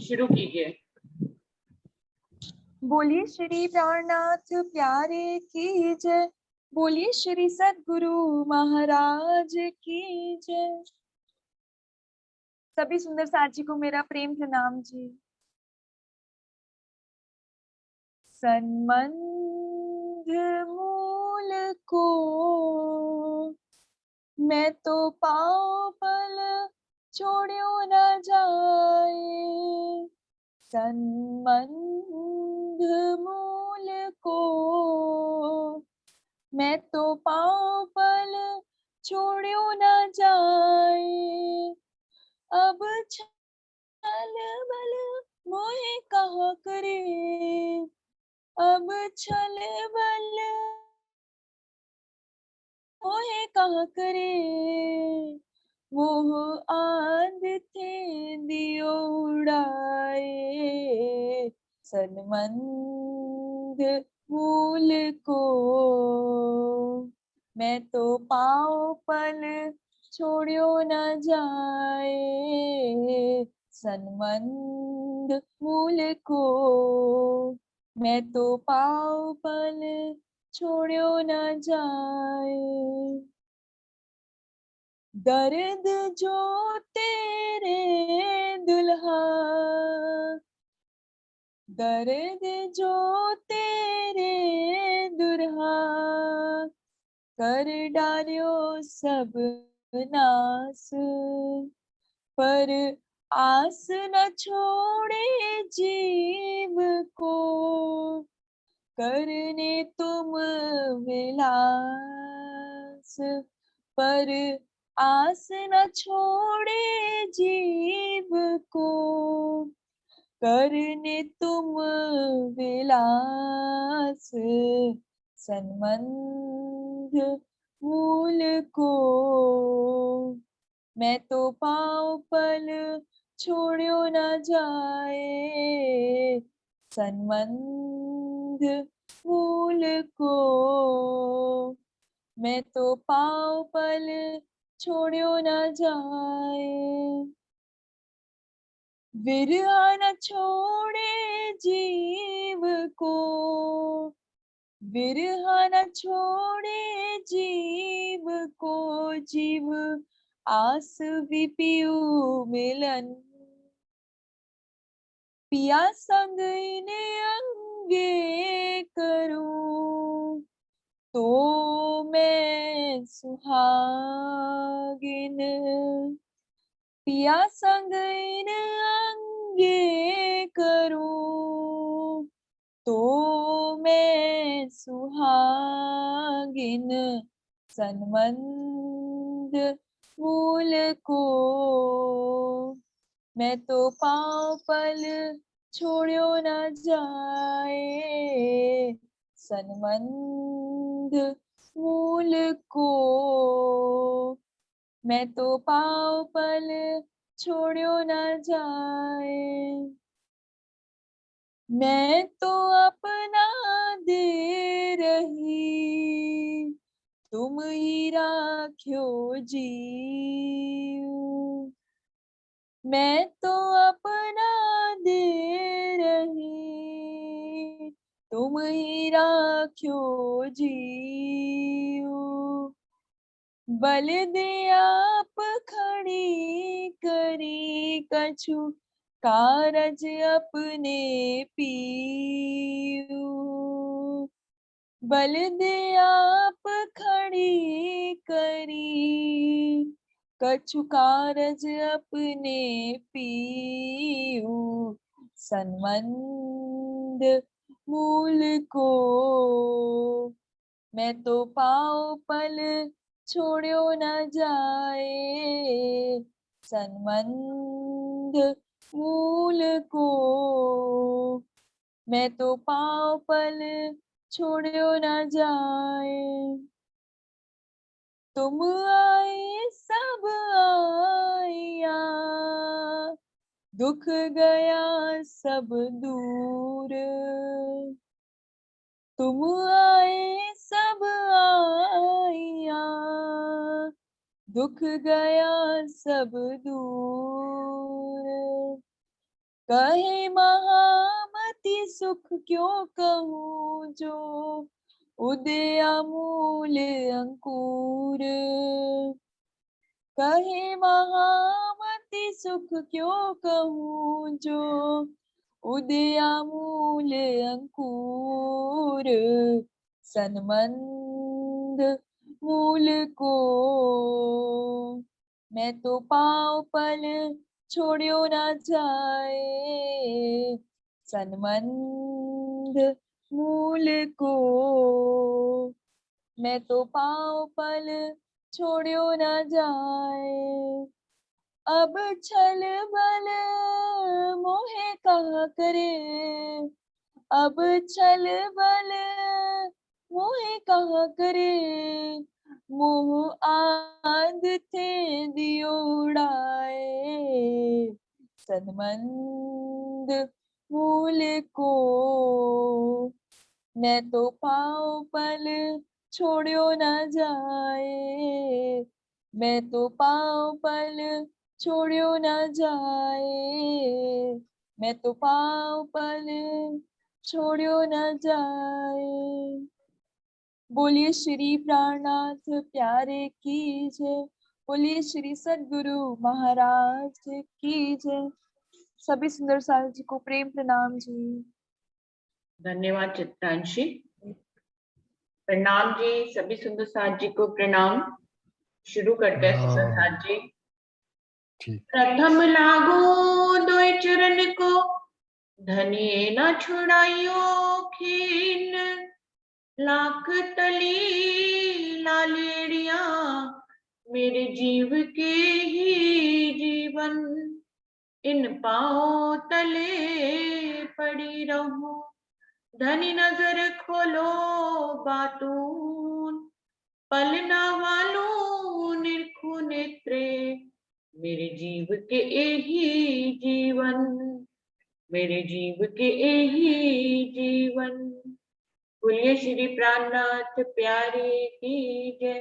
शुरू कीजिए। बोलिए श्री प्राणनाथ प्यारे की जय। बोलिए श्री सद्गुरु महाराज की जय। सभी सुंदर साथी को मेरा प्रेम प्रणाम जी। सन्मंध मूल को मैं तो पाँव पल छोड़ियो न जाए। सन्मंध मूल को मैं तो पाँव पल छोड़ियो न जाए। अब छल बल मोहे कहा करे, अब छल बल मोहे कहा करे। मोह आंध थे दियो उड़ाए। सन्मंध मूल को मैं तो पाँव पल छोड़ियो न जाए। सन्मंध मूल को मैं तो पाँव पल छोड़ियो न जाए। दर्द जो तेरे दुल्हा, दर्द जो तेरे दुल्हा कर डालियो सब नास। पर आस न छोड़े जीव को, करने तुम विलास। पर आस न छोड़े जीव को, करने तुम विलास। सन्मंध मूल को मैं तो पाँव पल छोड़ियो न जाए। सन्मंध मूल को मैं तो पाँव पल छोड़ियो न जाए। विरहा न छोड़े जीव को, विरहा न छोड़े जीव को। जीव आस भी पियू मिलन, पिया संग इन्हें अंगे करूं तो मैं सुहागिन। पिया संग इन अंगे करूं तो मैं सुहागिन। सन्मंध मूल को मैं तो पाँव पल छोड़ियो न जाए। सन्मंध मूल को मैं तो पाँव पल छोड़ियो न जाए। मैं तो अपना दे रही, तुम ही राख्यो जीव। मैं तो अपना दे रही, तुम ही राख्यो जीव। बल दे आप खड़ी करी कछु कारज अपने पीऊ। बल दे आप खड़ी करी कछु कारज अपने पीऊ। सन्मंध मूल को मैं तो पाँव पल छोड़ियो न जाए। सन्मंध मूल को मैं तो पाँव पल छोड़ियो न जाए। तुम आए सब आया, दुख गया सब दूर। तुम आए सब आया, दुख गया सब दूर। कहे महामति सुख क्यों कहूँ जो उदय अमूल अंकुर। कहे महामति सुख क्यों कहूँ जो उदय अमूल अंकुर। सनमंद मूल को मैं तो पाँव पल छोड़ियो न जाए। सनमंद मूल को मैं तो पाँव पल छोड़ियो न जाए। अब छल बल मोहे कहा करे। अब छल बल मोहे कहा करे। मोह आंध थे दियो उड़ाए। सनमंद मूल को मैं तो पाँव पल छोड़ियो न जाए। मैं तो पाँव पल छोड़ियो न जाए। मैं तो पाँव पल छोड़ियो न जाए। बोलिए श्री प्राणनाथ प्यारे की जय। बोलिए श्री सद्गुरु महाराज की जय। सभी सुंदर साल जी को प्रेम प्रणाम जी। धन्यवाद चित्रांशी। प्रणाम जी, सभी सुंदर साथ जी को प्रणाम। शुरू करते हैं सुंदर साथ जी। प्रथम लागो दोय चरण को, धनिये न छुड़ाइयो खीन। लाख तली लालेड़िया, मेरे जीव के ही जीवन। इन पाँव तले पड़ी रहूं, धनी नजर खोलो बातून। पलना वालू निरखु नेत्रे, मेरे जीव के एही जीवन। मेरे जीव के एही जीवन। बोलिए श्री प्राणनाथ प्यारे की जय।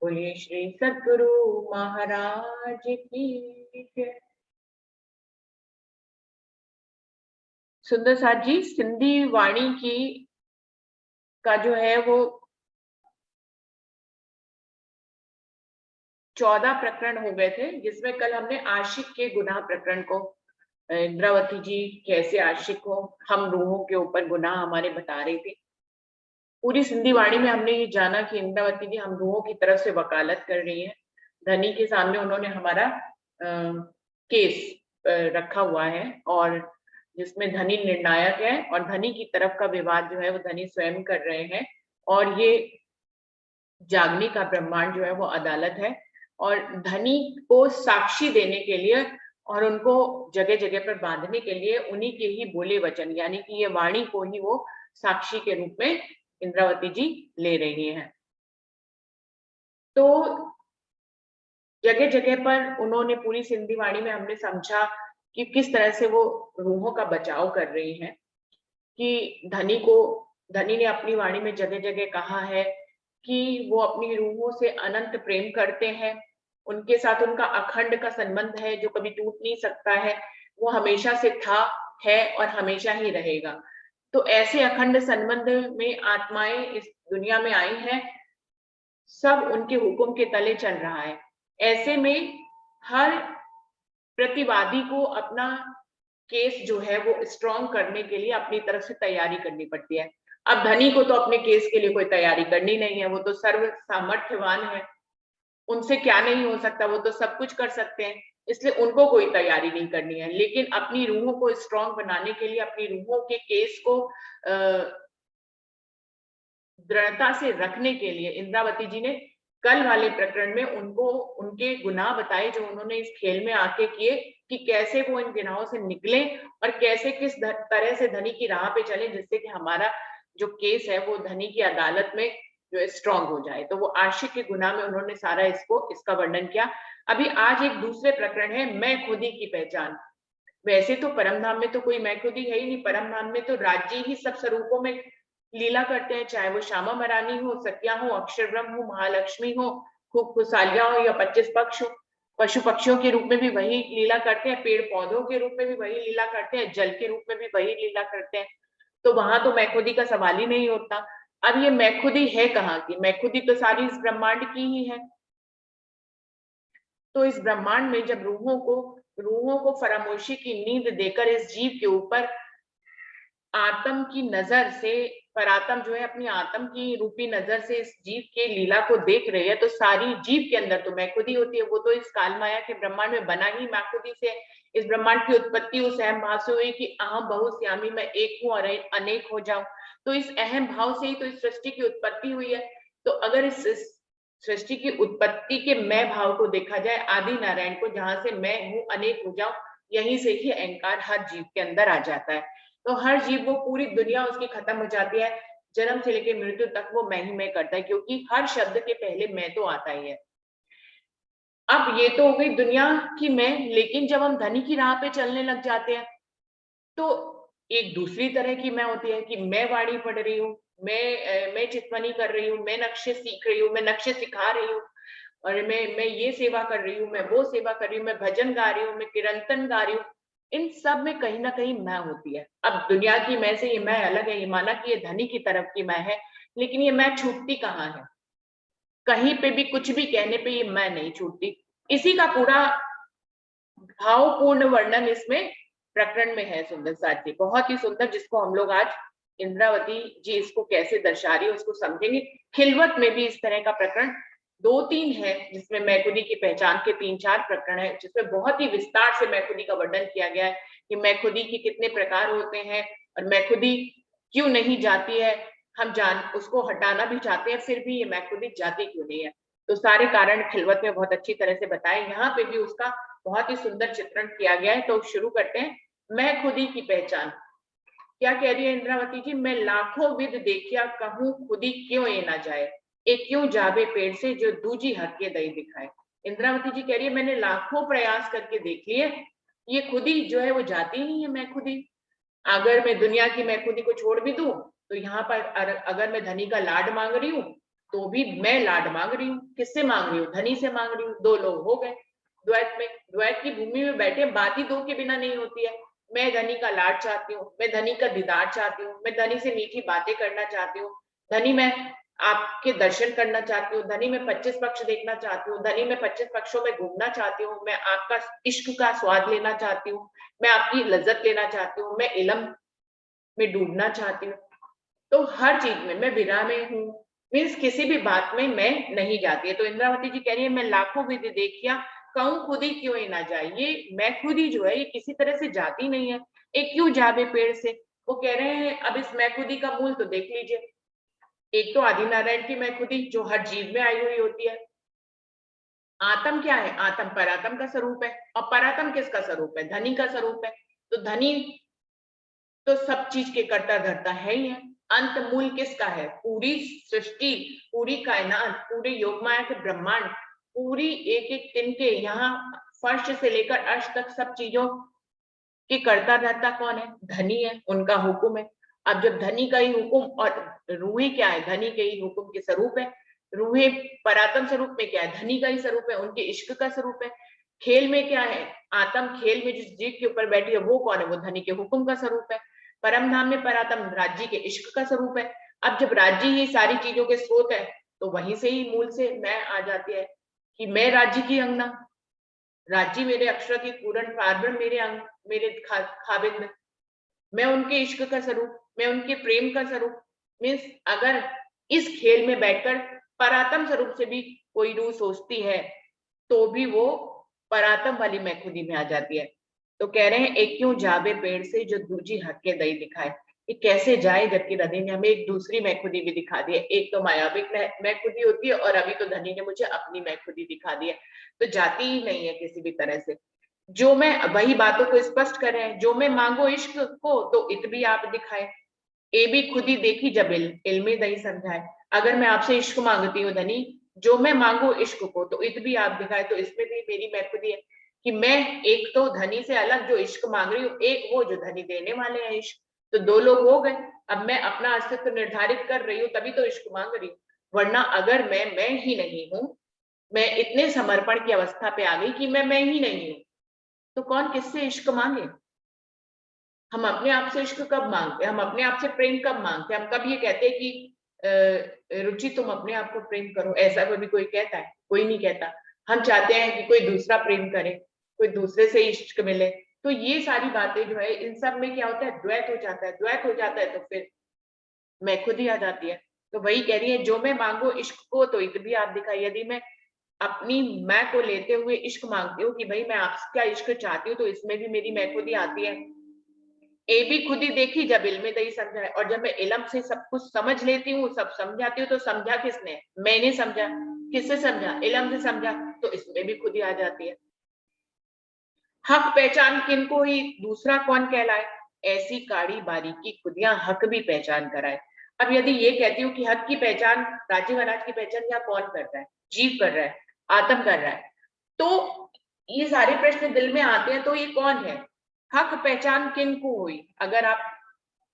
बोलिए श्री सद्गुरु महाराज की जय। सुंदर साथ जी, सिंधी वाणी की का जो है वो 14 प्रकरण हो गए थे, जिसमें कल हमने आशिक के गुनाह प्रकरण को, इंद्रावती जी कैसे आशिक हो, हम रूहों के ऊपर गुनाह हमारे बता रही थी। पूरी सिंधी वाणी में हमने ये जाना कि इंद्रावती जी हम रूहों की तरफ से वकालत कर रही है। धनी के सामने उन्होंने हमारा केस रखा हुआ है, और जिसमें धनी निर्णायक है और धनी की तरफ का विवाद जो है वो धनी स्वयं कर रहे हैं। और ये जागने का ब्रह्मांड जो है वो अदालत है, और धनी को साक्षी देने के लिए और उनको जगह जगह पर बांधने के लिए उन्हीं के ही बोले वचन, यानी कि ये वाणी को ही वो साक्षी के रूप में इंद्रावती जी ले रही हैं। तो जगह जगह पर उन्होंने पूरी सिंधी वाणी में हमने समझा कि किस तरह से वो रूहों का बचाव कर रही हैं। कि धनी ने अपनी वाणी में जगह जगह कहा है कि वो अपनी रूहों से अनंत प्रेम करते हैं, उनके साथ उनका अखंड का संबंध है जो कभी टूट नहीं सकता है, वो हमेशा से था, है और हमेशा ही रहेगा। तो ऐसे अखंड संबंध में आत्माएं इस दुनिया में आई हैं, सब उनके हुक्म के तले चल रहा है। ऐसे में हर प्रतिवादी को अपना केस जो है वो स्ट्रॉन्ग करने के लिए अपनी तरफ से तैयारी करनी पड़ती है। अब धनी को तो अपने केस के लिए कोई तैयारी करनी नहीं है, वो तो सर्व सामर्थ्यवान है, उनसे क्या नहीं हो सकता, वो तो सब कुछ कर सकते हैं, इसलिए उनको कोई तैयारी नहीं करनी है। लेकिन अपनी रूहों को स्ट्रॉन्ग बनाने के लिए, अपनी रूहों के केस को दृढ़ता से रखने के लिए इंद्रावती जी ने कल वाले प्रकरण में उनको उनके गुनाह बताए जो उन्होंने इस खेल में आके किए, कि कैसे वो इन गुनाहों से निकले और कैसे किस तरह से धनी की राह पे चले, जिससे कि हमारा जो केस है वो धनी की अदालत में जो स्ट्रांग हो जाए। तो वो आशिक के गुनाह में उन्होंने सारा इसका वर्णन किया। अभी आज एक दूसरे प्रकरण है, मैं खुदी की पहचान। वैसे तो परम धाम में तो कोई मैं खुदी है ही नहीं, परम धाम में तो राज्य ही सब स्वरूपों में लीला करते हैं, चाहे वो श्यामा महारानी हो, सत्या हो, अक्षर ब्रह्म हो, महालक्ष्मी हो, खूब खुशहालियां हो या 25 पक्ष हो। पशु पक्षियों के रूप में भी वही लीला करते हैं, पेड़ पौधों के रूप में भी वही लीला करते हैं, जल के रूप में भी वही लीला करते हैं। तो वहां तो मैं खुदी का सवाल ही नहीं होता। अब ये मैं खुदी है कहाँ की? मैं खुदी तो सारी इस ब्रह्मांड की ही है। तो इस ब्रह्मांड में जब रूहों को फरामोशी की नींद देकर इस जीव के ऊपर आत्म की नजर से, परात्म जो है अपनी आत्म की रूपी नजर से इस जीव के लीला को देख रही है, तो सारी जीव के अंदर तो मैं खुदी होती है। वो तो इस काल माया के ब्रह्मांड में बना ही मैं खुदी से। इस ब्रह्मांड की उत्पत्ति उस अहम भाव से हुई कि अहम बहुश्यामी, मैं एक हूं और अनेक हो जाऊं। तो इस अहम भाव से ही तो इस सृष्टि की उत्पत्ति हुई है। तो अगर इस सृष्टि की उत्पत्ति के मैं भाव को देखा जाए, आदि नारायण को, जहां से मैं हूं अनेक हो जाऊं, यहीं से ही अहंकार हर जीव के अंदर आ जाता है। तो हर जीव, वो पूरी दुनिया उसकी खत्म हो जाती है, जन्म से लेकर मृत्यु तक वो मैं ही मैं करता है, क्योंकि हर शब्द के पहले मैं तो आता ही है। अब ये तो हो गई दुनिया की मैं, लेकिन जब हम धनी की राह पे चलने लग जाते हैं, तो एक दूसरी तरह की मैं होती है कि मैं वाणी पढ़ रही हूँ, मैं चितवनी कर रही हूँ, मैं नक्शे सीख रही हूँ, मैं नक्शे सिखा रही हूँ, और मैं ये सेवा कर रही हूँ, मैं वो सेवा कर रही हूँ, मैं भजन गा रही हूँ, मैं कीर्तन गा रही हूँ। इन सब में कहीं ना कहीं मैं होती है। अब दुनिया की मैं से ये मैं अलग है, ये माना कि ये धनी की तरफ की मैं है, लेकिन ये मैं छूटती कहाँ है? कहीं पे भी कुछ भी कहने पे ये मैं नहीं छूटती। इसी का पूरा भावपूर्ण वर्णन इसमें प्रकरण में है सुंदर साथ जी, बहुत ही सुंदर, जिसको हम लोग आज इंद्रावती जी इसको कैसे दर्शा रही है उसको समझेंगे। खिलवत में भी इस तरह का प्रकरण 2-3 है, जिसमें मैखुदी की पहचान के 3-4 प्रकरण है, जिसमें बहुत ही विस्तार से मैखुदी का वर्णन किया गया है कि मैखुदी के कितने प्रकार होते हैं और मैखुदी क्यों नहीं जाती है। हम जान उसको हटाना भी चाहते हैं, फिर भी ये मैखुदी जाती क्यों नहीं है। तो सारे कारण खिलवत में बहुत अच्छी तरह से बताए, यहाँ पे भी उसका बहुत ही सुंदर चित्रण किया गया है। तो शुरू करते हैं। मैं खुदी की पहचान क्या कह रही है इंद्रावती जी? मैं लाखों विद देखिया, कहूं खुदी क्यों ये ना जाए, एक क्यों जावे पेड़ से जो दूजी हक दई दिखाए। इंद्रावती जी कह रही है मैंने लाखों प्रयास करके देख लिए, ये खुदी जो है वो जाती नहीं है मैं खुदी। अगर मैं दुनिया की मैं खुदी को छोड़ भी दूं, तो यहाँ पर अगर मैं धनी का लाड मांग रही हूँ, तो भी मैं लाड मांग रही हूँ। किससे मांग रही हूँ? धनी से मांग रही हूँ। 2 लोग हो गए द्वैत में। द्वैत की भूमि में बैठे, बात ही 2 के बिना नहीं होती है। मैं धनी का लाड चाहती हूँ, मैं धनी का दीदार चाहती हूँ, मैं धनी से मीठी बातें करना चाहती हूँ, धनी मैं आपके दर्शन करना चाहती हूँ, धनी मैं 25 पक्ष देखना चाहती हूँ, धनी मैं 25 पक्षों में घूमना चाहती हूँ, मैं आपका इश्क का स्वाद लेना चाहती हूँ, मैं आपकी लज्जत लेना चाहती हूँ, मैं इलम में डूबना चाहती हूँ। तो हर चीज में मैं विरह में हूँ, मीन्स किसी भी बात में मैं नहीं जाती है। तो इंद्रावती जी कह रही है मैं लाखों विधि देखिया, कहूं खुदी क्यों ही ना जाए। ये मैं खुदी जो है ये किसी तरह से जाती नहीं है, एक क्यों जावे पेड़ से। वो कह रहे हैं अब इस मैं खुदी का मूल तो देख लीजिए। एक तो आदि नारायण की मैं खुदी जो हर जीव में आई हुई होती है। आत्म क्या है? आत्म परात्म का स्वरूप है, और परात्म किसका स्वरूप है? धनी का स्वरूप है। तो धनी तो सब चीज के कर्ता धर्ता है ही है। अंत मूल किसका है? पूरी सृष्टि, पूरी कायनात, पूरे योगमाया के ब्रह्मांड, पूरी एक एक तिनके, यहाँ फर्श से लेकर अर्श तक सब चीजों की कर्ता धर्ता कौन है? धनी है, उनका हुक्म है। अब जब धनी का ही हुक्म, और रूही क्या है? धनी के ही हुक्म के स्वरूप है। रूहे परात्म स्वरूप में क्या है? धनी का ही स्वरूप है, उनके इश्क का स्वरूप है। खेल में क्या है? आत्म खेल में जिस जीव के ऊपर बैठी है वो कौन है? वो धनी के हुक्म का स्वरूप है। परम धाम में परात्म राज्य के इश्क का स्वरूप है। अब जब राज्य ही सारी चीजों के स्रोत है, तो वहीं से ही मूल से मैं आ जाती है कि मैं राज्य की अंगना, राज्य मेरे अक्षर की पूर्ण पार्वण मेरे अंग, मेरे खाविंद, मैं उनके इश्क का स्वरूप, मैं उनके प्रेम का स्वरूप। मीन्स अगर इस खेल में बैठकर परात्म स्वरूप से भी कोई रूह सोचती है, तो भी वो परात्म वाली मैं खुदी में आ जाती है। तो कह रहे हैं एक क्यों जावे पेड़ से जो दूजी हक दई दिखाए। ये कैसे जाए, जबकि हृदय ने हमें एक दूसरी मैं खुदी भी दिखा दी है। एक तो मायाविक मैं खुदी होती है, और अभी तो धनी ने मुझे अपनी मैं खुदी दिखा दी है। तो जाती ही नहीं है किसी भी तरह से। जो मैं वही बातों को स्पष्ट कर रहे हैं, जो मैं मांगो इश्क को तो इत भी आप दिखाए, ए भी खुद ही देखी जब इल्मे दही समझाए। अगर मैं आपसे इश्क मांगती हूँ धनी, जो मैं मांगू इश्क को तो इत भी आप दिखाए। तो इसमें भी मेरी मैं खुद ही है कि मैं एक तो धनी से अलग जो इश्क मांग रही हूँ, एक वो जो धनी देने वाले हैं इश्क। तो 2 लोग हो गए। अब मैं अपना अस्तित्व निर्धारित कर रही हूँ तभी तो इश्क मांग रही हूँ, वरना अगर मैं ही नहीं हूँ मैं इतने समर्पण की अवस्था पे आ गई कि मैं ही नहीं हूं, तो कौन किससे इश्क मांगे? हम अपने आप से इश्क कब मांगते हैं? हम अपने आप से प्रेम कब मांगते हैं? हम कब ये कहते हैं कि रुचि तुम अपने आप को प्रेम करो? ऐसा कभी कोई कहता है? कोई नहीं कहता। हम चाहते हैं कि कोई दूसरा प्रेम करे, कोई दूसरे से इश्क मिले। तो ये सारी बातें जो है, इन सब में क्या होता है, द्वैत हो जाता है। द्वैत हो जाता है तो फिर मैं खुद ही आ जाती है। तो वही कह रही है, जो मैं मांगू इश्क को तो इत भी आप दिखाई। यदि मैं अपनी मैं को लेते हुए इश्क मांगती हूँ कि भाई मैं आपका इश्क चाहती हूँ, तो इसमें भी मेरी मैं खुद ही आती है। ए भी खुद ही देखी जब इल्म दही समझाए, और जब मैं इल्म से सब कुछ समझ लेती हूँ, सब समझाती हूँ, तो समझा किसने? मैंने समझा। किससे समझा? इल्म से समझा। तो इसमें भी खुद ही आ जाती है। हक पहचान किनको ही दूसरा कौन कहलाए? ऐसी काड़ी बारीकी खुदियां हक भी पहचान कराए। अब यदि ये कहती हूँ कि हक की पहचान, राजीव महाराज की पहचान यहाँ कौन कर रहा है? जीव कर रहा है, आत्म कर रहा है। तो ये सारे प्रश्न दिल में आते हैं, तो ये कौन है? हक पहचान किनको हुई? अगर आप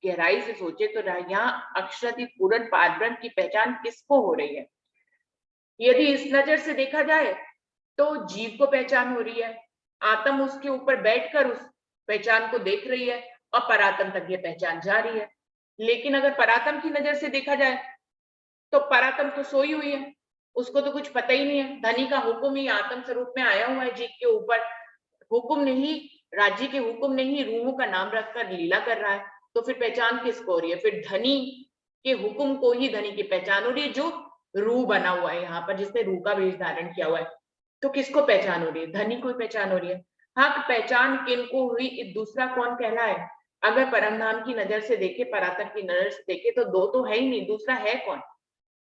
गहराई से सोचे तो यहाँ अक्षराधि पूर्ण पारब्रह्म की पहचान किसको हो रही है? यदि इस नजर से देखा जाए तो जीव को पहचान हो रही है। आत्म उसके ऊपर बैठकर उस पहचान को देख रही है, और परात्म तक ये पहचान जा रही है। लेकिन अगर परात्म की नजर से देखा जाए तो परात्म तो सोई हुई है, उसको तो कुछ पता ही नहीं है। धनी का हुक्म ही आत्म स्वरूप में आया हुआ है जीव के ऊपर। हुक्म नहीं, राज्य के हुक्म नहीं, रूहों का नाम रखकर लीला कर रहा है। तो फिर पहचान किसको हो रही है? फिर धनी के हुक्म को ही धनी की पहचान हो रही है, जो रूह बना हुआ है यहाँ पर, जिसने रूह का वेश धारण किया हुआ है। तो किसको पहचान हो रही है? धनी को पहचान हो रही है। हक पहचान किनको हुई? दूसरा कौन कहलाए? अगर परम धाम की नजर से देखे, परात्म की नजर से देखे, तो दो तो है ही नहीं, दूसरा है कौन?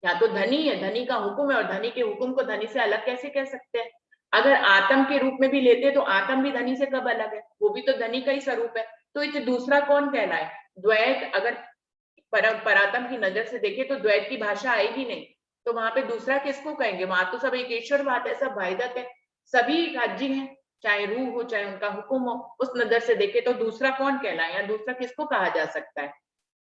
या तो धनी है, धनी का हुक्म है, और धनी के हुक्म को धनी से अलग कैसे कह सकते हैं? अगर आत्म के रूप में भी लेते तो आत्म भी धनी से कब अलग है? वो भी तो धनी का ही स्वरूप है। तो इसे दूसरा कौन कहलाए? द्वैत अगर परात्म की नजर से देखे तो द्वैत की भाषा आएगी नहीं। तो वहां पे दूसरा किसको कहेंगे? वहां तो सब एक ईश्वर बात है, सब वाहिदत है, सभी राज्य हैं, चाहे रूह हो चाहे उनका हुक्म हो। उस नजर से देखे तो दूसरा कौन कहलाए, या दूसरा किसको कहा जा सकता है?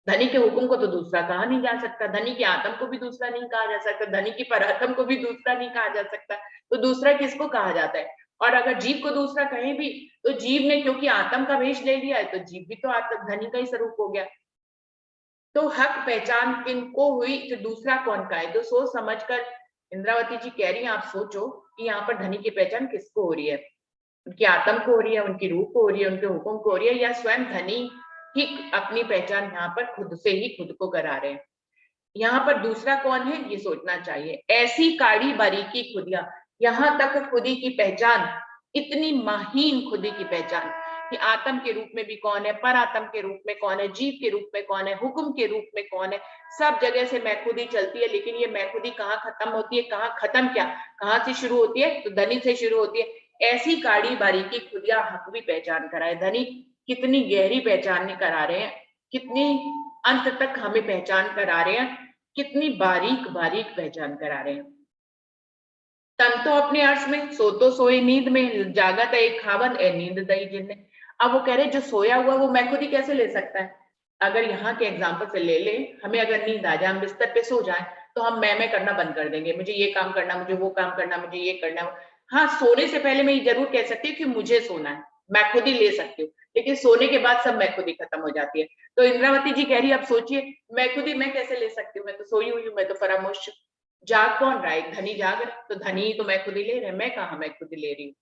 धनी के हुक्म को तो दूसरा कहा नहीं जा सकता, धनी के आत्म को भी दूसरा नहीं कहा जा सकता, धनी की परात्म को भी दूसरा नहीं कहा जा सकता। तो दूसरा किसको कहा जाता है? और अगर जीव को दूसरा कहें भी, तो जीव ने क्योंकि आत्म का वेश ले लिया है, तो जीव भी तो आत्म धनी का ही स्वरूप हो गया। तो हक पहचान किनको हुई? तो दूसरा कौन का है? तो सोच समझकर इंद्रावती जी कह रही हैं, आप सोचो कि यहाँ पर धनी की पहचान किसको हो रही है? उनकी आत्म को हो रही है, उनकी रूह को हो रही है, उनके हुक्म को हो रही है, या स्वयं धनी ही अपनी पहचान यहाँ पर खुद से ही खुद को करा रहे हैं? यहाँ पर दूसरा कौन है, ये सोचना चाहिए। ऐसी काड़ी बारीकी खुदिया, यहाँ तक खुदी की पहचान, इतनी महीन खुदी की पहचान कि आत्म के रूप में भी कौन है, पर आत्म के रूप में कौन है, जीव के रूप में कौन है, हुक्म के रूप में कौन है। सब जगह से मैं खुदी चलती है, लेकिन ये मैं खुदी कहाँ खत्म होती है, कहाँ खत्म क्या, कहाँ से शुरू होती है? तो धनी से शुरू होती है। ऐसी काड़ी बारीकी खुदिया हक भी पहचान कराए। धनी कितनी गहरी पहचान करा रहे हैं, कितनी अंत तक हमें पहचान करा रहे हैं, कितनी बारीक बारीक पहचान करा रहे हैं। तन तो अपने अर्श में, सो तो सोए नींद में, जागत है एक खावन ए नींद दई जिनने। अब वो कह रहे जो सोया हुआ वो मैं खुद ही कैसे ले सकता है? अगर यहाँ के एग्जाम्पल से ले ले, हमें अगर नींद आ जाए, हम बिस्तर पे सो जाए, तो हम मैं करना बंद कर देंगे, मुझे ये काम करना, मुझे वो काम करना, मुझे ये करना। हाँ, सोने से पहले मैं ये जरूर कह सकती हूँ कि मुझे सोना है, मैं खुद ही ले सकती हूँ, लेकिन सोने के बाद सब मैं खुद ही खत्म हो जाती है। तो इंद्रावती जी कह रही है, अब सोचिए मैं खुद ही मैं कैसे ले सकती हूँ? मैं तो सोई हुई हूँ, मैं तो फरामोश। जाग कौन रहा है? धनी जाग रहा, तो धनी ही तो मैं खुद ही ले रहे, मैं कहा मैं खुद ही ले रही हूँ।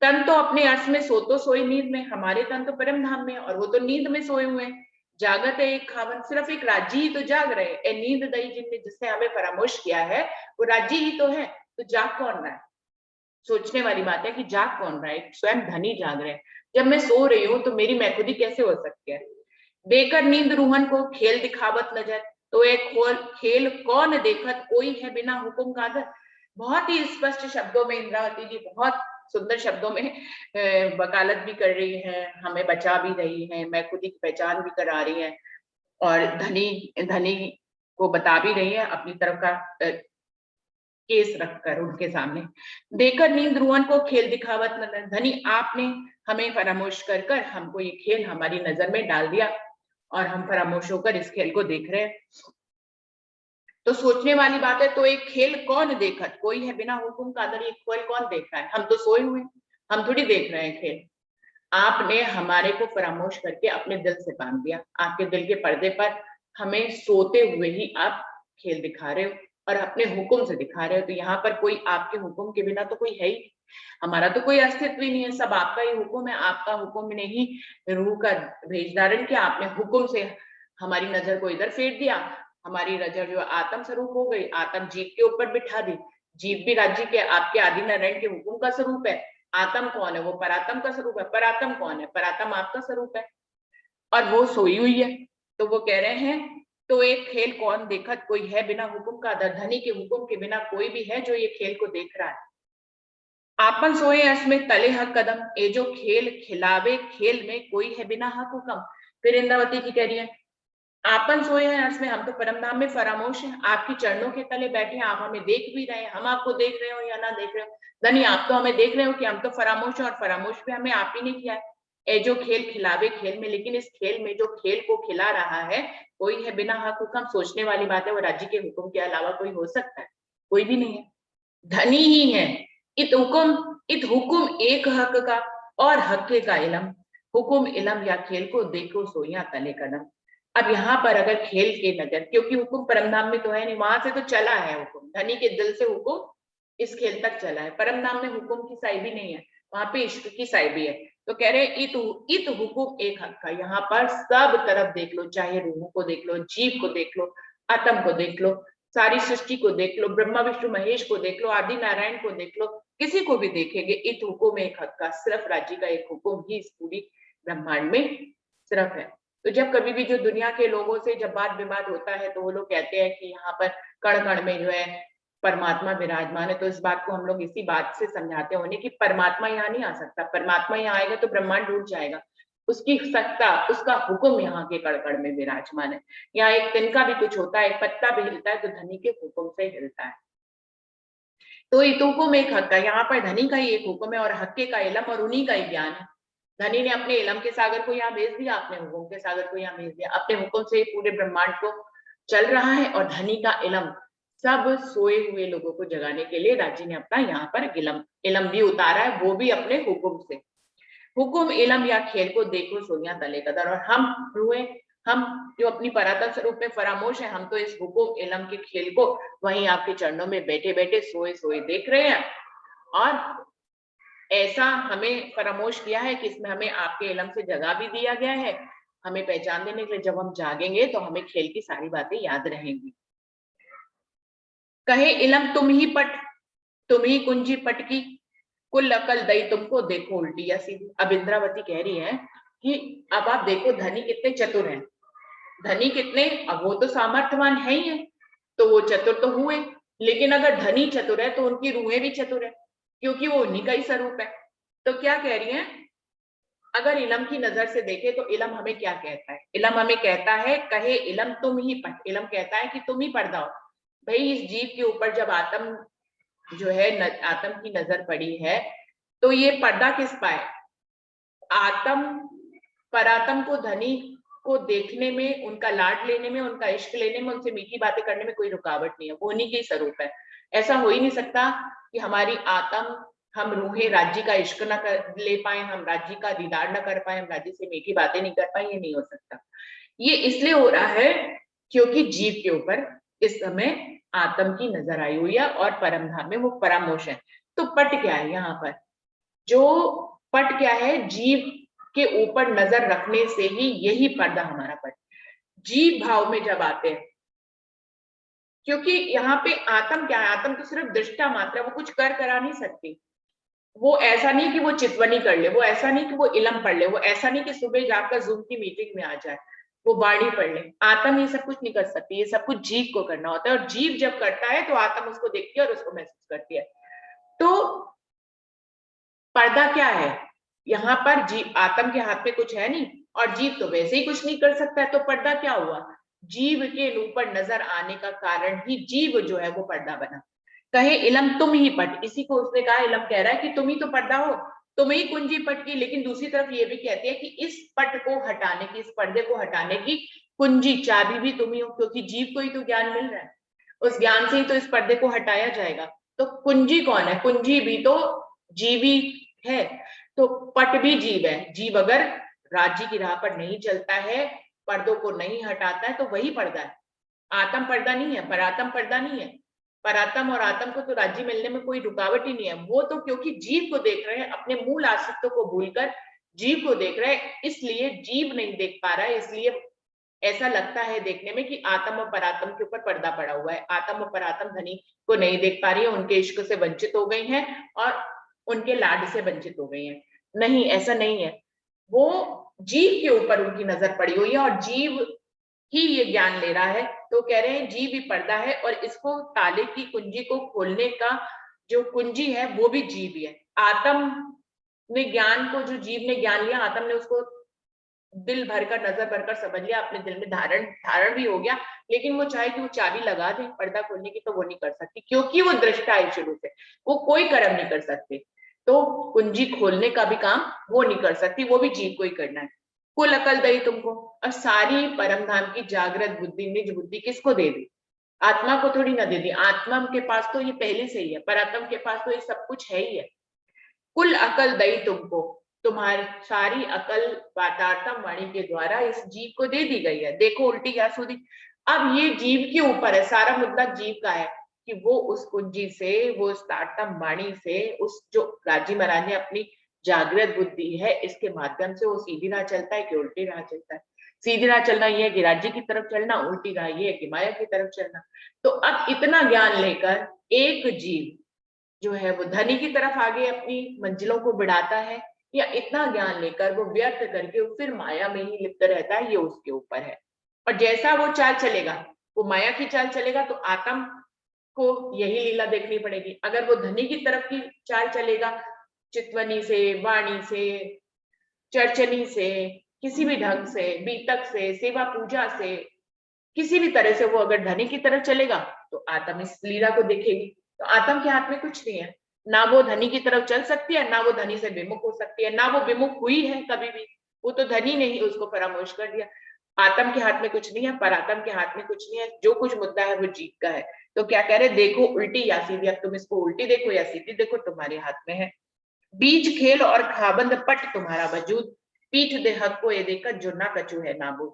तन तो अपने अर्श में, सो तो सोई नींद में, हमारे तन तो परम धाम में, और वो तो नींद में सोए हुए हैं। जागत है एक खावन, सिर्फ एक राज्य ही तो जाग रहे हैं। नींद दई जिनने, जिसने हमें फरामोश किया है, वो राज्य ही तो है। तो जाग कौन रहा है? सोचने वाली बात है कि जाग कौन रहा है? स्वयं धनी जाग रहे हैं। जब मैं सो रही हूँ तो मेरी मैं खुद ही कैसे हो सकती है? देकर नींद रूहन को खेल दिखावत नजर, तो एक खेल कौन देखत, कोई है बिना हुक्म कादर। बहुत ही स्पष्ट शब्दों में इंद्रावती जी बहुत सुंदर शब्दों में वकालत भी कर रही है, हमें बचा भी रही है, मैं खुद ही पहचान भी करा रही है, और धनी धनी को बता भी रही है अपनी तरफ का केस रखकर उनके सामने। देकर नींद रुअन को खेल दिखावत नजर, धनी आपने हमें फरामोश कर कर हमको ये खेल हमारी नजर में डाल दिया, और हम फरामोश होकर इस खेल को देख रहे हैं। तो सोचने वाली बात है। तो एक खेल कौन देखत, कोई है बिना हुकुम का अदर, ये खेल कौन देख रहा है? हम तो सोए हुए, हम थोड़ी देख रहे हैं खेल। आपने हमारे को फरामोश करके अपने दिल से बांध दिया, आपके दिल के पर्दे पर हमें सोते हुए ही आप खेल दिखा रहे हो और अपने हुक्म से दिखा रहे हो। तो यहाँ पर कोई आपके हुक्म के बिना तो कोई है ही, हमारा तो कोई अस्तित्व ही नहीं है, सब आपका ही हुक्म है। आपका हुक्म ने ही रूह का भेज धारण किया, आपने हुक्म से हमारी नजर को इधर फेर दिया, हमारी नजर जो आत्म स्वरूप हो गई, आत्म जीव के ऊपर बिठा दी। जीव भी राज्य के आपके आदि नारायण के हुक्म का स्वरूप है। आत्म कौन है? वो परात्म का स्वरूप है। परात्म कौन है? परात्म आपका स्वरूप है और वो सोई हुई है। तो वो कह रहे हैं तो एक खेल कौन देखत, कोई है बिना हुक्म का अदर, धनी के हुक्म के बिना कोई भी है जो ये खेल को देख रहा है। आपन सोए इसमें तले हक कदम, ये जो खेल खिलावे खेल में कोई है बिना हक हुक्म। फिर इंद्रावती जी कह रही है आपन सोए हैं इसमें, हम तो परम धाम में फरामोश हैं, आपकी चरणों के तले बैठे हैं, आप हमें देख भी रहे हैं, हम आपको देख रहे हो या ना देख रहे हो। धनी आप तो हमें देख रहे हो कि हम तो फरामोश हैं और फरामोश भी हमें आप ही ने किया है। ए जो खेल खिलावे खेल में, लेकिन इस खेल में जो खेल को खिला रहा है कोई है बिना हक हुक्म। सोचने वाली बात है, वो राज्य के हुक्म के अलावा कोई हो सकता है? कोई भी नहीं है, धनी ही है। इत हुकुम एक हक का और हक का इलम, हुकुम इलम या खेल को देखो सोया तले कदम। अब यहाँ पर अगर खेल के नजर, क्योंकि हुकुम परमधाम में तो है नहीं, वहां से तो चला है हुकुम, धनी के दिल से हुकुम इस खेल तक चला है। परमधाम में हुकुम की साइबी नहीं है, वहां पे इश्क की साइबी है। तो कह रहे इत हुकुम एक हक का, यहाँ पर सब तरफ देख लो, चाहे रूहों को देख लो, जीव को देख लो, आत्म को देख लो, सारी सृष्टि को देख लो, ब्रह्मा विष्णु महेश को देख लो, आदि नारायण को देख लो, किसी को भी देखेंगे इत हुकुम एक हक का, सिर्फ राज्य का एक हुकुम ही इस पूरी ब्रह्मांड में सिर्फ है। तो जब कभी भी जो दुनिया के लोगों से जब बात विवाद होता है तो वो लोग कहते हैं कि यहाँ पर कण कण में जो है परमात्मा विराजमान है, तो इस बात को हम लोग इसी बात से समझाते होने कि परमात्मा यहाँ नहीं आ सकता। परमात्मा यहाँ आएगा तो ब्रह्मांड टूट जाएगा, उसकी सत्ता, उसका हुक्म यहाँ के कण कण में विराजमान है। यहाँ एक तिनका भी कुछ होता है, एक पत्ता भी हिलता है तो धनी के हुक्म से हिलता है। तो ये हुक्म एक हक का, यहाँ पर धनी का ही एक हुक्म है और हक्के का इलम और उन्हीं का ही ज्ञान है। धनी ने अपने इलम के सागर को यहाँ भेज दिया, अपने हुक्म के सागर को यहाँ भेज दिया, अपने हुक्म से पूरे ब्रह्मांड को चल रहा है। और धनी का इलम सब सोए हुए लोगों को जगाने के लिए राज्य ने अपना यहाँ पर इलम भी उतारा है, वो भी अपने हुक्म से। हुकुम इलम या खेल को देखो सोनिया तले कदर, और हम हुए, हम जो अपनी परातन स्वरूप में फरामोश है, हम तो इस हुकुम इलम के खेल को वहीं आपके चरणों में बैठे बैठे सोए सोए देख रहे हैं। और ऐसा हमें फरामोश किया है कि इसमें हमें आपके इलम से जगा भी दिया गया है, हमें पहचान देने के लिए। जब हम जागेंगे तो हमें खेल की सारी बातें याद रहेंगी। कहे इलम तुम ही पट, तुम ही कुंजी पटकी, कुल अकल दई तुमको देखो उल्टी या सीधी। अब इंद्रावती कह रही है कि अब आप देखो धनी कितने चतुर हैं, धनी कितने, अब वो तो सामर्थ्यवान है ही है, तो वो चतुर तो हुए, लेकिन अगर धनी चतुर है तो उनकी रूहें भी चतुर है, क्योंकि वो उन्हीं का ही स्वरूप है। तो क्या कह रही है, अगर इलम की नजर से देखे तो इलम हमें क्या कहता है? इलम हमें कहता है कहे इलम तुम ही पट, इलम कहता है कि तुम ही पर्दा हो। भाई इस जीव के ऊपर जब आत्म जो है आत्म की नजर पड़ी है तो ये पर्दा किस पाए? आत्म परात्म को धनी को देखने में, उनका लाड लेने में, उनका इश्क लेने में, उनसे मीठी बातें करने में कोई रुकावट नहीं है, वो उन्हीं के स्वरूप है। ऐसा हो ही नहीं सकता कि हमारी आत्म, हम रूहें राज्य का इश्क ना कर ले पाए, हम राज्य का दीदार ना कर पाए, हम राज्य से मीठी बातें नहीं कर पाए, ये नहीं हो सकता। ये इसलिए हो रहा है क्योंकि जीव के ऊपर इस समय आत्म की नजर आई हुई है और परम धाम में वो परामोश है। तो पट क्या है यहाँ पर? जो पट क्या है, जीव के ऊपर नजर रखने से ही यही पर्दा हमारा पट, जीव भाव में जब आते हैं। क्योंकि यहाँ पे आत्म क्या है? आत्म तो सिर्फ दृष्टा मात्र है, वो कुछ कर करा नहीं सकती। वो ऐसा नहीं कि वो चितवनी कर ले, वो ऐसा नहीं कि वो इलम पढ़ ले, वो ऐसा नहीं कि सुबह जाकर जूम की मीटिंग में आ जाए, वो बाणी पढ़ ले। आत्म ये सब कुछ नहीं कर सकती, ये सब कुछ जीव को करना होता है, और जीव जब करता है तो आत्म उसको देखती है और उसको महसूस करती है। तो पर्दा क्या है यहाँ पर? जीव, आत्म के हाथ में कुछ है नहीं और जीव तो वैसे ही कुछ नहीं कर सकता है, तो पर्दा क्या हुआ? जीव के ऊपर नजर आने का कारण ही जीव जो है वो पर्दा बना। कहे इलम तुम ही पट, इसी को उसने कहा, इलम कह रहा है कि तुम ही तो पर्दा हो, तुम ही कुंजी पट की। लेकिन दूसरी तरफ ये भी कहती है कि इस पट को हटाने की, इस पर्दे को हटाने की कुंजी, चाबी भी तुम ही हो, क्योंकि जीव को ही तो ज्ञान मिल रहा है। उस ज्ञान से ही तो इस पर्दे को हटाया जाएगा। तो कुंजी कौन है? कुंजी भी तो जीवी है, तो पट भी जीव है। जीव अगर राज्य की राह पर नहीं चलता है, पर्दों को नहीं हटाता है, तो वही पर्दा है। आत्म पर्दा नहीं है, परात्म पर्दा नहीं है। परात्म और आत्म को तो राज्य मिलने में कोई रुकावट ही नहीं है। वो तो क्योंकि जीव को देख रहे हैं, अपने मूल अस्तित्व को भूलकर जीव को देख रहे हैं, इसलिए जीव नहीं देख पा रहा है। इसलिए ऐसा लगता है देखने में कि आत्म और परात्म के ऊपर पर्दा पड़ा हुआ है। आत्म और परात्म धनी को नहीं देख पा रही है, उनके इश्क से वंचित हो गई हैं और उनके लाड से वंचित हो गई हैं। नहीं, ऐसा नहीं है। वो जीव के ऊपर उनकी नजर पड़ी हुई है और जीव ही ये ज्ञान ले रहा है। तो कह रहे हैं जीव ही पर्दा है और इसको ताले की कुंजी को खोलने का जो कुंजी है वो भी जीव ही है। आत्म ने ज्ञान को, जो जीव ने ज्ञान लिया, आत्म ने उसको दिल भरकर, नजर भरकर समझ लिया, अपने दिल में धारण भी हो गया। लेकिन वो चाहे कि वो चाबी लगा दे पर्दा खोलने की, तो वो नहीं कर सकती, क्योंकि वो दृष्टा है शुरू से। वो कोई कर्म नहीं कर सकती, तो कुंजी खोलने का भी काम वो नहीं कर सकती, वो भी जीव को ही करना है। कुल अकल दई तुमको, और सारी परम धाम की जागृत बुद्धि, निज बुद्धि किसको दे दी? आत्मा को थोड़ी ना दे दी। आत्मा के पास तो ये पहले से ही है, परात्म के पास तो ये सब कुछ है ही है। कुल अकल दई तुमको, तुम्हारी सारी अकल वातार्थम वाणी के द्वारा इस जीव को दे दी गई है। देखो उल्टी क्या सूदी। अब ये जीव के ऊपर है, सारा मुद्दा जीव का है कि वो उस कुंजी से, वो उस तारतम वाणी से, उस जो राजी महाराज ने अपनी जागृत बुद्धि है इसके माध्यम से वो सीधी राह चलता है कि उल्टी राह चलता है। सीधी राह चलना ये है कि राज्य की तरफ चलना, उल्टी राह ये है कि माया की तरफ चलना। तो अब इतना ज्ञान लेकर एक जीव जो है वो धनी की तरफ आगे अपनी मंजिलों को बढ़ाता है, या इतना ज्ञान लेकर वो व्यर्थ करके फिर माया में ही लिप्त रहता है, ये उसके ऊपर है। और जैसा वो चाल चलेगा, वो माया की चाल चलेगा, तो आत्म को यही लीला देखनी पड़ेगी। अगर वो धनी की तरफ की चाल चलेगा, चितवनी से, वाणी से, चर्चनी से, किसी भी ढंग से, बीतक से, सेवा पूजा से, किसी भी तरह से वो अगर धनी की तरफ चलेगा, तो आत्म इस लीला को देखेगी। तो आत्म के हाथ में कुछ नहीं है, ना वो धनी की तरफ चल सकती है, ना वो धनी से विमुख हो सकती है, ना वो विमुख हुई है कभी भी। वो तो धनी ने ही उसको परामर्श कर दिया। आत्म के हाथ में कुछ नहीं है, परात्म के हाथ में कुछ नहीं है। जो कुछ मुद्दा है वो जीत का है। तो क्या कह रहे, देखो उल्टी या सीधी, अब तुम इसको उल्टी देखो या सीधी देखो, तुम्हारे हाथ में है। बीच खेल और खाबंद पट तुम्हारा वजूद, पीठ दे हक को ये देखकर जो ना कचू है नाबूद।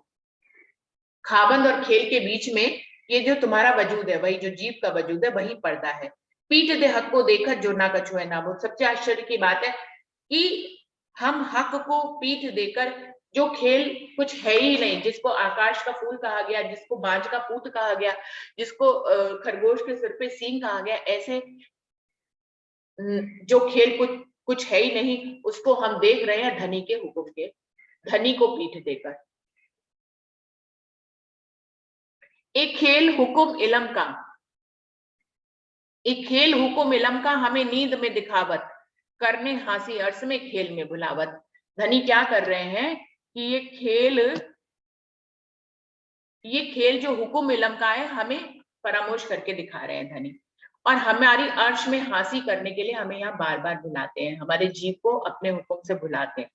खाबंद और खेल के बीच में ये जो तुम्हारा वजूद है, वही जो जीव का वजूद है, वही पर्दा है। पीठ दे हक को देखकर जो ना कछु है नाबूद। सबसे आश्चर्य की बात है कि हम हक को पीठ देकर, जो खेल कुछ है ही नहीं, जिसको आकाश का फूल कहा गया, जिसको बाज का पूत कहा गया, जिसको खरगोश के सिर पे सींग कहा गया, ऐसे जो खेल कुछ है ही नहीं, उसको हम देख रहे हैं धनी के हुक्म के, धनी को पीठ देकर। एक खेल हुकुम इलम का, एक खेल हुकुम इलम का, हमें नींद में दिखावत, करने हासी अर्श में खेल में भुलावत। धनी क्या कर रहे हैं कि ये खेल जो हुकुम इलम का है, हमें परामर्श करके दिखा रहे हैं धनी, और हमारी अर्श में हासी करने के लिए हमें यहाँ बार बार बुलाते हैं, हमारे जीव को अपने हुक्म से बुलाते हैं।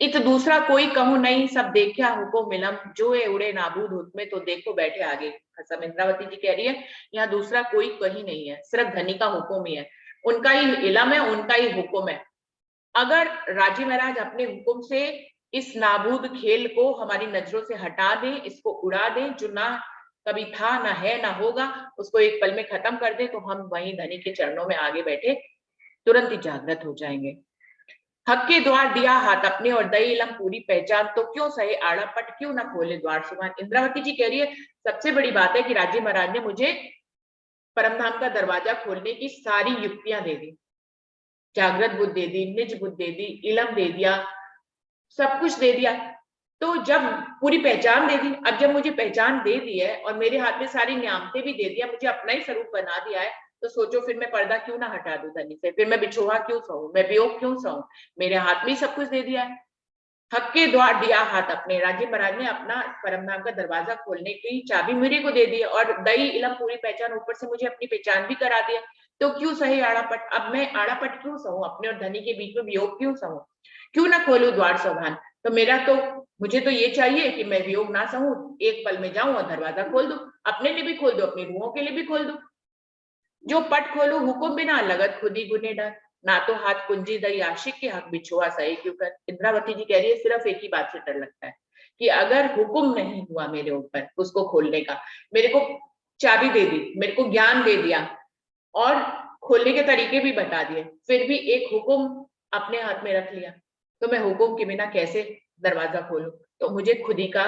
इत दूसरा कोई कहूं नहीं, सब देखा हुको मिलम, जो ये उड़े नाबूद हुत में, तो देखो बैठे आगे खसम। इंद्रावती जी कह रही है यहाँ दूसरा कोई कहीं नहीं है, सिर्फ धनी का हुक्म ही है, उनका ही इलम है, उनका ही हुक्म है। अगर राजी महाराज अपने हुक्म से इस नाबूद खेल को हमारी नजरों से हटा दें, इसको उड़ा दें, जो ना कभी था, ना है, ना होगा, उसको एक पल में खत्म कर दे, तो हम वहीं धनी के चरणों में आगे बैठे तुरंत ही जागृत हो जाएंगे। हक के द्वार दिया हाथ अपने और दई इलम पूरी पहचान, तो क्यों सहे आड़ा पट, क्यों ना खोले द्वार सुभान। इंद्रावती जी कह रही है सबसे बड़ी बात है कि राजी महाराज ने मुझे परमधाम का दरवाजा खोलने की सारी युक्तियां दे दी, जागृत बुद्ध दे दी, निज बुद्ध दे दी, इलम दे दिया, सब कुछ दे दिया। तो जब पूरी पहचान दे दी, अब जब मुझे पहचान दे दी है और मेरे हाथ में सारी नियामतें भी दे दिया, मुझे अपना ही स्वरूप बना दिया है, तो सोचो फिर मैं पर्दा क्यों ना हटा दूं धनी से, फिर मैं बिछोहा क्यों सहूं, मैं वियोग क्यों सहूं, मेरे हाथ में ही सब कुछ दे दिया है। हक के द्वार दिया हाथ अपने, राजी महाराज ने अपना परमधाम का दरवाजा खोलने की चाबी मेरे को दे दी, और दई इलम पूरी पहचान, ऊपर से मुझे अपनी पहचान भी करा दिया। तो क्यों सही आड़ापट, अब मैं आड़ापट क्यों सहूं, अपने और धनी के बीच में वियोग क्यों सहूं, क्यों ना खोलू द्वार सौभान। तो मेरा तो मुझे तो ये चाहिए कि मैं वियोग ना सहूं, एक पल में जाऊं और दरवाजा खोल दूं, अपने लिए भी खोल दूं, अपनी रूहों के लिए भी खोल दूं। जो पट खोलू हुकुम बिना, लगत खुद ही गुने डर, ना तो हाथ कुंजी दई आशिक के, हक बिछुआ सही क्यों कर। इंद्रावती जी कह रही है सिर्फ एक ही बात से डर लगता है कि अगर हुक्म नहीं हुआ मेरे ऊपर उसको खोलने का, मेरे को चाबी दे दी, मेरे को ज्ञान दे दिया और खोलने के तरीके भी बता दिए, फिर भी एक हुक्म अपने हाथ में रख लिया, तो मैं हुक्म के बिना कैसे दरवाजा खोलूं। तो मुझे खुद ही का,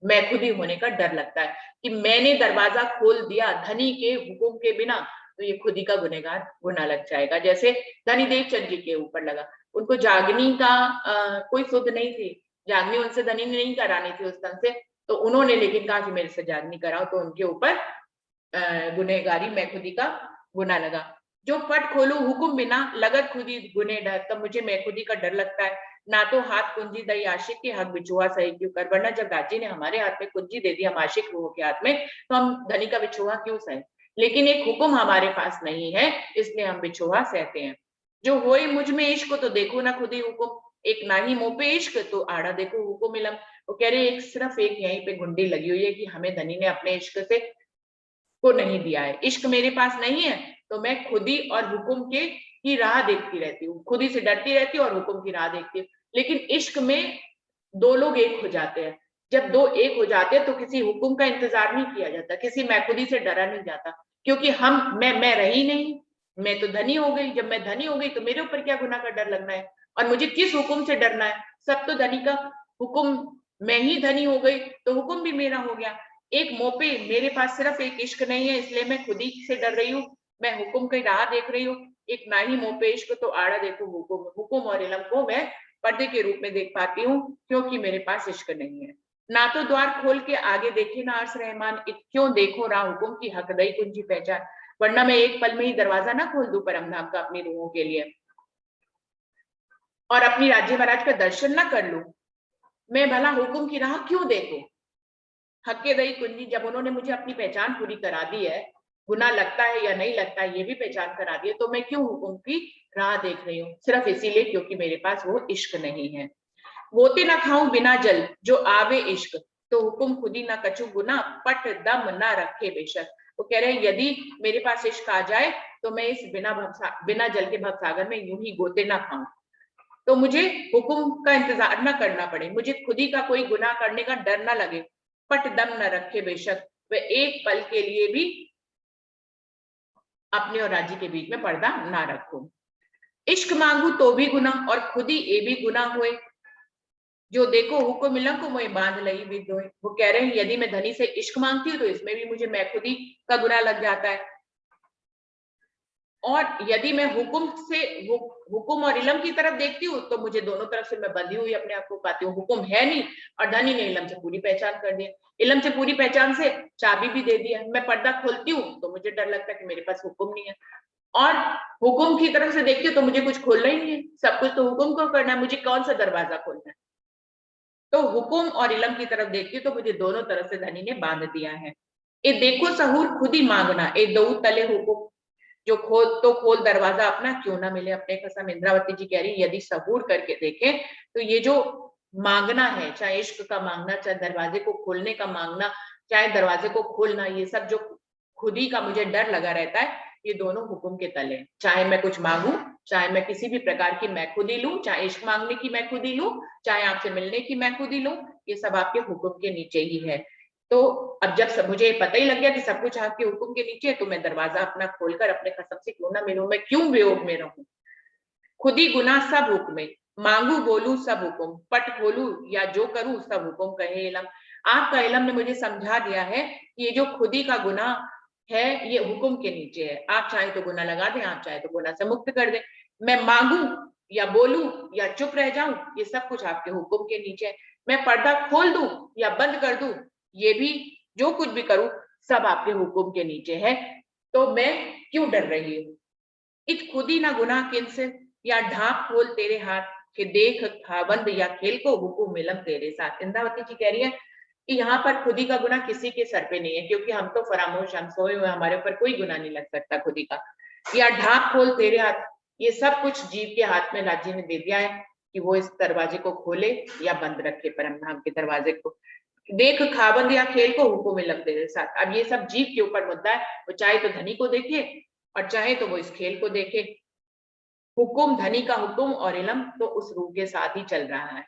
मैं खुद ही होने का डर लगता है कि मैंने दरवाजा खोल दिया धनी के हुक्म के बिना, तो ये खुद ही का गुनहगार गुना लग जाएगा। जैसे धनी देवचंद जी के ऊपर लगा, उनको जागनी का कोई सुध नहीं थी, जागनी उनसे धनी ने नहीं करानी थी उस ढंग से, तो उन्होंने लेकिन कहा कि मेरे से जागनी कराओ, तो उनके ऊपर गुनहगारी मैं खुदी का गुना लगा। जो पट खोलू हुकुम बिना, लगत खुदी गुने डर, तब मुझे मैं खुदी का डर लगता है। ना तो हाथ कुंजी दई आशिक के, हक बिछुआ सही क्यों कर, वरना जब राजी ने हमारे हाथ में कुंजी दे दी हम आशिक रूहों के हाथ में, तो हम धनी का बिछुआ क्यों सहे। लेकिन एक हुक्म हमारे पास नहीं है, इसलिए हम बिछुआ सहते हैं। जो होए मुझ में इश्क, तो देखो ना खुद ही हुक्म, एक ना ही मुंह पे इश्क, तो आड़ा देखो हुक्म इलम। वो कह रहे एक सिर्फ एक यहीं पे गुंडी लगी हुई है कि हमें धनी ने अपने इश्क से को नहीं दिया है, इश्क मेरे पास नहीं है, तो मैं खुद ही और हुक्म के की राह देखती रहती हूँ, खुद ही से डरती रहती हूँ और हुक्म की राह देखती हूँ। लेकिन इश्क में दो लोग एक हो जाते हैं, जब दो एक हो जाते हैं तो किसी हुक्म का इंतजार नहीं किया जाता, किसी मैं खुदी से डरा नहीं जाता, क्योंकि हम मैं रही नहीं, मैं तो धनी हो गई। जब मैं धनी हो गई तो मेरे ऊपर क्या गुनाह का डर लगना है, और मुझे किस हुक्म से डरना है, सब तो धनी का हुक्म, मैं ही धनी हो गई तो हुक्म भी मेरा हो गया। एक मोपे मेरे पास सिर्फ एक इश्क नहीं है, इसलिए मैं खुद ही से डर रही हूँ, मैं हुक्म की राह देख रही हूँ। एक ना ही मोपे इश्क, तो आड़ा देखो हुक्म, हुक्म और इलम को मैं पर्दे के रूप में देख पाती हूँ, क्योंकि मेरे पास इश्क नहीं है। ना तो द्वार खोल के आगे देखे ना अर्श रहमान, क्यों देखो राह हुक्म की, हक दई कुंजी पहचान, वरना मैं एक पल में ही दरवाजा ना खोल दूं परम धाम का अपनी रूहों के लिए, और अपनी राज्य महाराज का दर्शन ना कर लूं। मैं भला हुक्म की राह क्यों देखूं। हक्के दई कुंजी, जब उन्होंने मुझे अपनी पहचान पूरी करा दी है, गुना लगता है या नहीं लगता है ये भी पहचान करा दी है, तो मैं क्यों हुक्म की राह देख रही हूँ, सिर्फ इसीलिए क्योंकि मेरे पास वो इश्क नहीं है। होते ना खाऊं बिना जल, जो आवे इश्क, तो हुक्म खुदी ना कछु गुना, पट दम ना रखे बेशक। वो कह रहे हैं यदि मेरे पास इश्क आ जाए तो मैं इस बिना जल के भवसागर में यूं ही गोते ना खाऊं, तो मुझे हुक्म का इंतजार ना करना पड़े, मुझे खुदी का कोई गुनाह करने का डर ना लगे, पट दम न रखे बेशक, वह एक पल के लिए भी अपने और राज्य के बीच में पर्दा ना रखो। इश्क मांगू तो भी गुना, और खुदी ये भी गुना हुए, जो देखो हुक्म मिला को मुझे बांध लई विदोए। वो कह रहे हैं यदि मैं धनी से इश्क मांगती हूँ तो इसमें भी मुझे मैं खुदी का गुनाह लग जाता है, और यदि मैं हुक्म और इलम की तरफ देखती हूँ तो मुझे दोनों तरफ से मैं बंधी हुई अपने आप को पाती हूँ, हुक्म है नहीं और धनी ने इलम से पूरी पहचान कर दिया, इलम से पूरी पहचान से चाबी भी दे दिया। मैं पर्दा खोलती हूँ तो मुझे डर लगता है कि मेरे पास हुक्म नहीं है, और हुक्म की तरफ से देखती हूँ तो मुझे कुछ खोलना ही नहीं है, सब कुछ तो हुक्म को करना है, मुझे कौन सा दरवाजा खोलना है। तो हुक्म और इलम की तरफ देखती हूँ तो मुझे दोनों तरफ से धनी ने बांध दिया है। ए देखो सहूर खुद ही मांगना, ए दो तले हुक्म, जो खोल तो खोल दरवाजा अपना, क्यों ना मिले अपने कसम। इंद्रावती जी कह रही यदि सबूर करके देखें तो ये जो मांगना है, चाहे इश्क का मांगना, चाहे दरवाजे को खोलने का मांगना, चाहे दरवाजे को खोलना, ये सब जो खुदी का मुझे डर लगा रहता है, ये दोनों हुक्म के तले। चाहे मैं कुछ मांगू, चाहे मैं किसी भी प्रकार की मैं खुदी लूं, चाहे इश्क मांगने की मैं खुदी लूं, चाहे आपसे मिलने की मैं खुदी लूं, ये सब आपके हुक्म के नीचे ही है। तो अब जब सब मुझे पता ही लग गया कि सब कुछ आपके हुक्म के नीचे है, तो मैं दरवाजा अपना खोलकर अपने कसम से क्यों ना मिलूं, मैं क्यों वियोग में रहूं। खुदी गुना सब हुक्म, मांगू बोलू सब हुक्म, पट खोलू या जो करूं सब हुक्म कहे इलम। आपका इलम ने मुझे समझा दिया है कि ये जो खुदी का गुनाह है ये हुक्म के नीचे है, आप चाहे तो गुनाह लगा दें, आप चाहे तो गुनाह से मुक्त कर दें। मैं मांगू या बोलूं या चुप रह जाऊं, ये सब कुछ आपके हुक्म के नीचे है। मैं पर्दा खोल दूं या बंद कर दूं, ये भी जो कुछ भी करूं सब आपके हुक्म के नीचे है, तो मैं क्यों डर रही हूँ। इत खुदी ना गुनाह किन से, या ढाप खोल तेरे हाथ, कि देख खाबंद या खेल को हुकुम मिलम तेरे साथ। इंद्रावती जी कह रही है कि यहाँ पर खुदी का गुनाह किसी के सर पे नहीं है, क्योंकि हम तो फरामोश, हम सोए हुए, हमारे ऊपर कोई गुनाह नहीं लग सकता खुदी का। या ढाप खोल तेरे हाथ, ये सब कुछ जीव के हाथ में राज्य ने दे दिया है, कि वो इस दरवाजे को खोले या बंद रखे, परम धाम के दरवाजे को। देख खाबंद या खेल को हुक्म में लग दे साथ। अब ये सब जीव के ऊपर मुद्दा है, वो चाहे तो धनी को देखे और चाहे तो वो इस खेल को देखे। हुक्म, धनी का हुक्म और इलम तो उस रूह के साथ ही चल रहा है।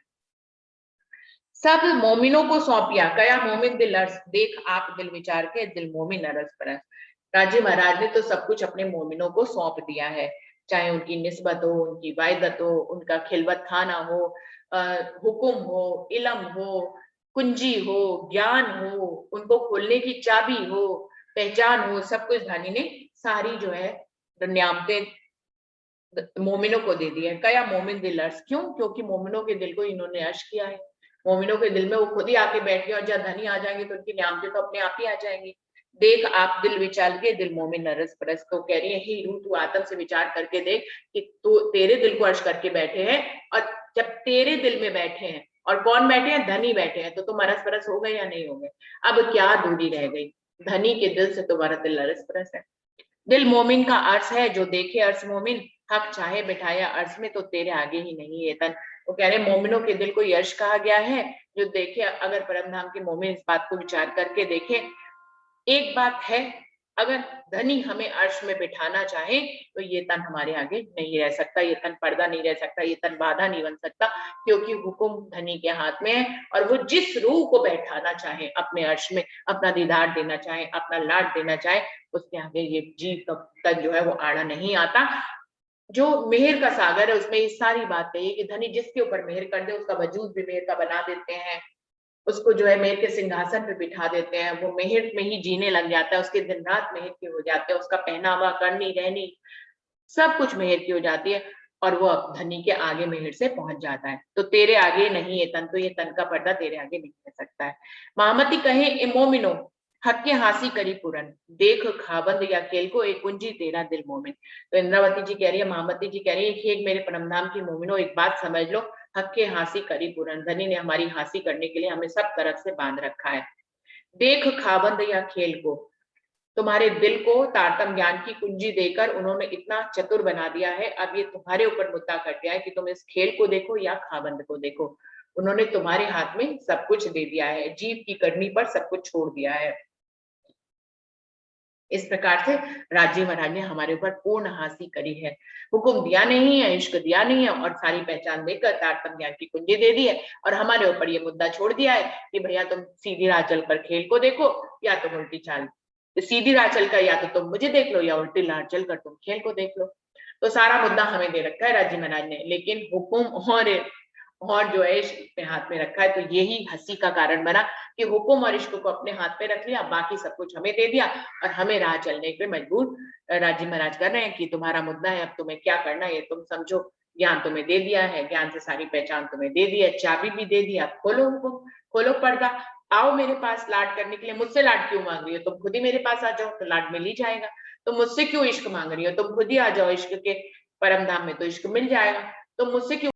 सब मोमिनों को सौंपिया, कया मोमिन दिल अर्ज, देख आप दिल विचार के, दिल मोमिन अरज परस। राजे महाराज ने तो सब कुछ अपने मोमिनों को सौंप दिया है, चाहे उनकी निस्बत हो, उनकी वायदत हो, उनका खिलवत खाना हो, हुक्म हो, इलम हो, कुंजी हो, ज्ञान हो, उनको खोलने की चाबी हो, पहचान हो, सब कुछ धनी ने सारी जो है नियामतें मोमिनों को दे दिया है। कया मोमिन दिल अर्श, क्यों? क्योंकि मोमिनों के दिल को इन्होंने अर्श किया है। मोमिनों के दिल में वो खुद ही आके बैठ गए और जब धनी आ जाएंगे तो उनकी नियामतें तो अपने आप ही आ जाएंगी। देख आप दिल विचार के, दिल मोमिन नरस परस। तो कह रही है हे रूह, तू आत्म से विचार करके देख कि तू तेरे दिल को अर्श करके बैठे हैं, और जब तेरे दिल में बैठे हैं, और कौन बैठे हैं? धनी बैठे हैं, तो तुम अरस परस हो गए या नहीं हो गए? अब क्या दूरी रह गई? धनी के दिल से तुम्हारा दिल अरस परस है। दिल मोमिन का अर्श है, जो देखे अर्श मोमिन, हक चाहे बिठाया अर्श में, तो तेरे आगे ही नहीं है तन। वो कह रहे मोमिनों के दिल को यश कहा गया है, जो देखे, अगर परम धाम के मोमिन इस बात को विचार करके देखे। एक बात है, अगर धनी हमें अर्श में बिठाना चाहे तो ये तन हमारे आगे नहीं रह सकता, ये तन पर्दा नहीं रह सकता, ये तन बाधा नहीं बन सकता, क्योंकि हुक्म धनी के हाथ में है। और वो जिस रूह को बैठाना चाहे अपने अर्श में, अपना दीदार देना चाहे, अपना लाड देना चाहे, उसके आगे ये जीव तक जो है वो आड़ा नहीं आता। जो मेहर का सागर है उसमें ये सारी बात कही है कि धनी जिसके ऊपर मेहर कर दे उसका वजूद भी मेहर का बना देते हैं, उसको जो है मेहर के सिंहासन पे बिठा देते हैं, वो मेहर में ही जीने लग जाता है, उसके दिन रात मेहर के हो जाते हैं, उसका पहनावा, करनी, रहनी, सब कुछ मेहर की हो जाती है, और वो धनी के आगे मेहर से पहुंच जाता है। तो तेरे आगे नहीं है तन, तो ये तन का पर्दा तेरे आगे नहीं रह सकता है। महामती कहे ए मोमिनो, हक के हासी करी पूरन, देख खाबंद या केल को, एक कुंजी तेरा दिल मोमिन। तो इंद्रावती जी कह रही है, महामती जी कह रही है कि मेरे परमधाम की मोमिनो, एक बात समझ लो, हक के हासी करी पूरन, धनी ने हमारी हासी करने के लिए हमें सब तरफ से बांध रखा है। देख खाबंद या खेल को, तुम्हारे दिल को तारतम ज्ञान की कुंजी देकर उन्होंने इतना चतुर बना दिया है। अब ये तुम्हारे ऊपर मुद्दा कर दिया है कि तुम इस खेल को देखो या खाबंद को देखो। उन्होंने तुम्हारे हाथ में सब कुछ दे दिया है, जीव की करनी पर सब कुछ छोड़ दिया है। इस प्रकार से राज्य महाराज ने हमारे ऊपर पूर्ण हासिल करी है, हुक्म दिया नहीं है, इश्क दिया नहीं है, और सारी पहचान देकर तारतम्य ज्ञान की कुंजी दे दी है, और हमारे ऊपर ये मुद्दा छोड़ दिया है कि भैया तुम सीधी राह चलकर खेल को देखो या तुम उल्टी चाल, सीधी राह चलकर या तो तुम मुझे देख लो या उल्टी राह चलकर तुम खेल को देख लो। तो सारा मुद्दा हमें दे रखा है राज्य महाराज ने, लेकिन हुक्म और जो है इश्क अपने हाथ में रखा है। तो यही हंसी का कारण बना कि हुक्म और इश्क को अपने हाथ पे रख लिया, बाकी सब कुछ हमें दे दिया, और हमें राह चलने पे मजबूर राजी महाराज कर रहे हैं कि तुम्हारा मुद्दा है, अब तुम्हें क्या करना है ये तुम समझो। ज्ञान तुम्हें दे दिया है, ज्ञान से सारी पहचान तुम्हें दे दी है, चाबी भी दे दी, अब खोलो हुक्म, खोलो पर्दा, आओ मेरे पास लाड करने के लिए। मुझसे लाड क्यों मांग रही हो? तुम खुद ही मेरे पास आ जाओ तो लाड मिल ही जाएगा। तुम मुझसे क्यों इश्क मांग रही हो? तुम खुद ही आ जाओ इश्क के परम धाम में तो इश्क मिल जाएगा। तुम मुझसे क्यों